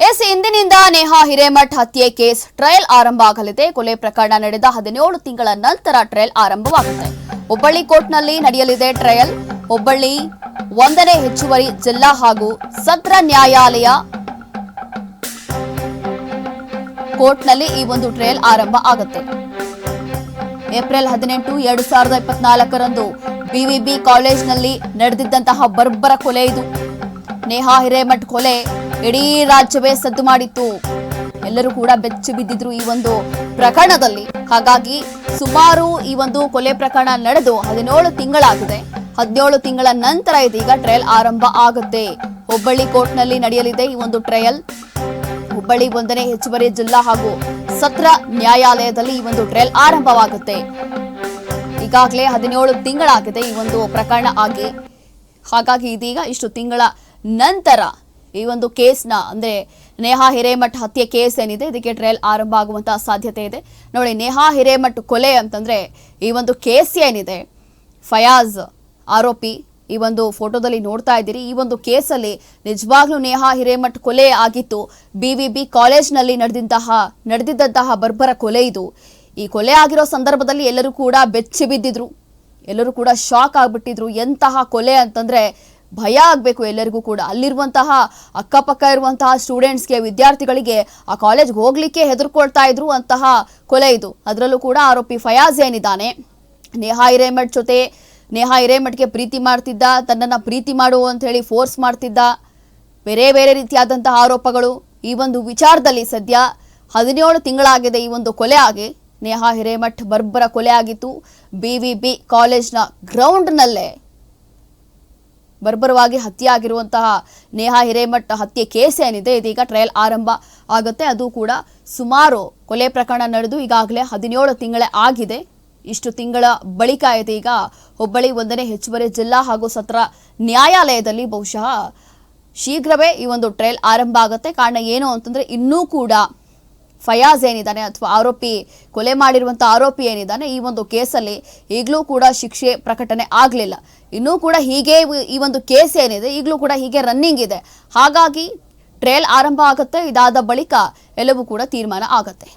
ಇಂದಿನಿಂದ ನೇಹಾ ಹಿರೇಮಠ್ ಹತ್ಯೆ case trial ಆರಂಭ ಆಗಲಿದೆ. ಕೊಲೆ ಪ್ರಕರಣ ನಡೆದ 17 ತಿಂಗಳ ನಂತರ ಟ್ರಯಲ್ ಆರಂಭವಾಗುತ್ತೆ. ಹುಬ್ಬಳ್ಳಿ ಕೋರ್ಟ್ನಲ್ಲಿ ನಡೆಯಲಿದೆ ಟ್ರಯಲ್. ಹುಬ್ಬಳ್ಳಿ 1ನೇ ಹೆಚ್ಚುವರಿ ಜಿಲ್ಲಾ ಹಾಗೂ ಸತ್ರ ನ್ಯಾಯಾಲಯ ಕೋರ್ಟ್ನಲ್ಲಿ ಈ ಒಂದು ಟ್ರಯಲ್ ಆರಂಭ ಆಗುತ್ತೆ. ಏಪ್ರಿಲ್ 18, 2024ರಂದು ಬಿವಿಬಿ ಕಾಲೇಜಿನಲ್ಲಿ ನಡೆದಿದ್ದಂತಹ ಬರ್ಬರ ಕೊಲೆ ಇದು. ನೇಹಾ ಹಿರೇಮಠ್ ಕೊಲೆ ಇಡೀ ರಾಜ್ಯವೇ ಸದ್ದು ಮಾಡಿತ್ತು. ಎಲ್ಲರೂ ಕೂಡ ಬೆಚ್ಚಿ ಬಿದ್ದಿದ್ರು ಈ ಒಂದು ಪ್ರಕರಣದಲ್ಲಿ. ಹಾಗಾಗಿ ಸುಮಾರು ಈ ಒಂದು ಕೊಲೆ ಪ್ರಕರಣ ನಡೆದು 17 ತಿಂಗಳಾಗಿದೆ. 17 ತಿಂಗಳ ನಂತರ ಇದೀಗ ಟ್ರಯಲ್ ಆರಂಭ ಆಗುತ್ತೆ. ಹುಬ್ಬಳ್ಳಿ ಕೋರ್ಟ್ನಲ್ಲಿ ನಡೆಯಲಿದೆ ಈ ಒಂದು ಟ್ರಯಲ್. ಹುಬ್ಬಳ್ಳಿ 1ನೇ ಹೆಚ್ಚುವರಿ ಜಿಲ್ಲಾ ಹಾಗೂ ಸತ್ರ ನ್ಯಾಯಾಲಯದಲ್ಲಿ ಈ ಒಂದು ಟ್ರಯಲ್ ಆರಂಭವಾಗುತ್ತೆ. ಈಗಾಗಲೇ 17 ತಿಂಗಳಾಗಿದೆ ಈ ಒಂದು ಪ್ರಕರಣ ಆಗಿ. ಹಾಗಾಗಿ ಇದೀಗ ಇಷ್ಟು ತಿಂಗಳ ನಂತರ ಈ ಒಂದು ಕೇಸ್ನ ಅಂದ್ರೆ ನೇಹಾ ಹಿರೇಮಠ್ ಹತ್ಯೆ ಕೇಸ್ ಏನಿದೆ ಇದಕ್ಕೆ ಟ್ರಯಲ್ ಆರಂಭ ಆಗುವಂತಹ ಸಾಧ್ಯತೆ ಇದೆ. ನೋಡಿ, ನೇಹಾ ಹಿರೇಮಠ್ ಕೊಲೆ ಅಂತಂದ್ರೆ ಈ ಒಂದು ಕೇಸ್ ಏನಿದೆ, ಫಯಾಜ್ ಆರೋಪಿ ಈ ಒಂದು ಫೋಟೋದಲ್ಲಿ ನೋಡ್ತಾ ಇದ್ದೀರಿ. ಈ ಒಂದು ಕೇಸಲ್ಲಿ ನಿಜವಾಗ್ಲೂ ನೇಹಾ ಹಿರೇಮಠ್ ಕೊಲೆ ಆಗಿತ್ತು. ಬಿವಿಬಿ ಕಾಲೇಜ್ನಲ್ಲಿ ನಡೆದಿದ್ದಂತಹ ಬರ್ಬರ ಕೊಲೆ ಇದು. ಈ ಕೊಲೆ ಆಗಿರೋ ಸಂದರ್ಭದಲ್ಲಿ ಎಲ್ಲರೂ ಕೂಡ ಬೆಚ್ಚಿ ಬಿದ್ದಿದ್ರು, ಎಲ್ಲರೂ ಕೂಡ ಶಾಕ್ ಆಗ್ಬಿಟ್ಟಿದ್ರು. ಎಂತಹ ಕೊಲೆ ಅಂತಂದ್ರೆ ಭಯ ಆಗಬೇಕು ಎಲ್ಲರಿಗೂ ಕೂಡ. ಅಲ್ಲಿರುವಂತಹ ಅಕ್ಕಪಕ್ಕ ಇರುವಂತಹ ಸ್ಟೂಡೆಂಟ್ಸ್ಗೆ, ವಿದ್ಯಾರ್ಥಿಗಳಿಗೆ ಆ ಕಾಲೇಜ್ಗೆ ಹೋಗ್ಲಿಕ್ಕೆ ಹೆದರ್ಕೊಳ್ತಾ ಇದ್ರು ಅಂತಹ ಕೊಲೆ ಇದು. ಅದರಲ್ಲೂ ಕೂಡ ಆರೋಪಿ ಫಯಾಜ್ ಏನಿದ್ದಾನೆ, ನೇಹಾ ಹಿರೇಮಠ್ಗೆ ಪ್ರೀತಿ ಮಾಡ್ತಿದ್ದ, ತನ್ನನ್ನು ಪ್ರೀತಿ ಮಾಡು ಅಂತ ಹೇಳಿ ಫೋರ್ಸ್ ಮಾಡ್ತಿದ್ದ, ಬೇರೆ ಬೇರೆ ರೀತಿಯಾದಂತಹ ಆರೋಪಗಳು. ಈ ಒಂದು ವಿಚಾರದಲ್ಲಿ ಸದ್ಯ 17 ತಿಂಗಳಾಗಿದೆ ಈ ಒಂದು ಕೊಲೆ ಆಗಿ. ನೇಹಾ ಹಿರೇಮಠ್ ಬರ್ಬರ ಕೊಲೆ ಆಗಿತ್ತು. ಬಿವಿಬಿ ಕಾಲೇಜ್ನ ಗ್ರೌಂಡ್ನಲ್ಲೇ ಬರ್ಬರವಾಗಿ ಹತ್ಯೆ ಆಗಿರುವಂತಹ ನೇಹಾ ಹಿರೇಮಠ್ ಹತ್ಯೆ ಕೇಸ್ ಏನಿದೆ ಇದೀಗ ಟ್ರಯಲ್ ಆರಂಭ ಆಗುತ್ತೆ. ಅದು ಕೂಡ ಸುಮಾರು ಕೊಲೆ ಪ್ರಕರಣ ನಡೆದು ಈಗಾಗಲೇ 17 ತಿಂಗಳೇ ಆಗಿದೆ. ಇಷ್ಟು ತಿಂಗಳ ಬಳಿಕ ಇದೀಗ ಹುಬ್ಬಳ್ಳಿ 1ನೇ ಹೆಚ್ಚುವರಿ ಜಿಲ್ಲಾ ಹಾಗೂ ಸತ್ರ ನ್ಯಾಯಾಲಯದಲ್ಲಿ ಬಹುಶಃ ಶೀಘ್ರವೇ ಈ ಒಂದು ಟ್ರಯಲ್ ಆರಂಭ ಆಗುತ್ತೆ. ಕಾರಣ ಏನು ಅಂತಂದ್ರೆ ಇನ್ನೂ ಕೂಡ ಫಯಾಜ್ ಏನಿದ್ದಾನೆ ಅಥವಾ ಆರೋಪಿ, ಕೊಲೆ ಮಾಡಿರುವಂತಹ ಆರೋಪಿ ಏನಿದ್ದಾನೆ, ಈ ಒಂದು ಕೇಸಲ್ಲಿ ಈಗಲೂ ಕೂಡ ಶಿಕ್ಷೆ ಪ್ರಕಟಣೆ ಆಗಲಿಲ್ಲ. ಇನ್ನೂ ಕೂಡ ಹೀಗೆ ಈ ಒಂದು ಕೇಸ್ ಏನಿದೆ ಈಗಲೂ ಕೂಡ ಹೀಗೆ ರನ್ನಿಂಗ್ ಇದೆ. ಹಾಗಾಗಿ ಟ್ರಯಲ್ ಆರಂಭ ಆಗುತ್ತೆ. ಇದಾದ ಬಳಿಕ ಎಲ್ಲವೂ ಕೂಡ ತೀರ್ಮಾನ ಆಗುತ್ತೆ.